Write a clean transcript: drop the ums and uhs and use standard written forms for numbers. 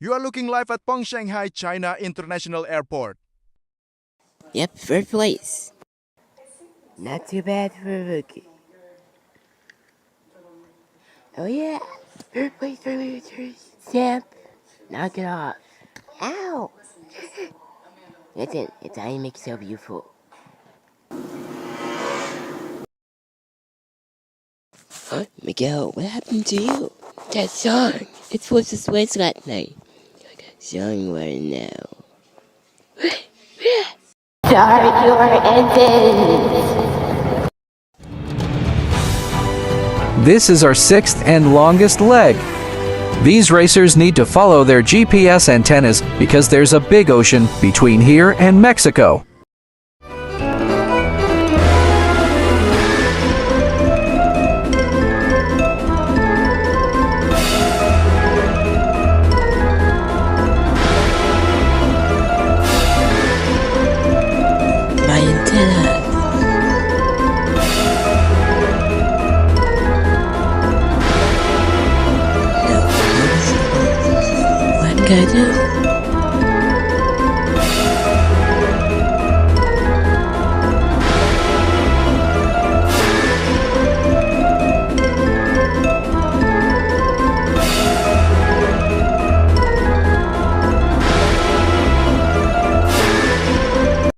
You are looking live at Peng Shanghai China International Airport. Yep, third place. Not too bad for a rookie. Oh yeah, third place for losers. Stamp. Knock it off. Ow! Listen, it's how you make yourself useful. Huh? Miguel, what happened to you? That song. It was the switch last night. Song right now. Start your engines! This is our sixth and longest leg. These racers need to follow their GPS antennas because there's a big ocean between here and Mexico. My antenna. No. What can I do?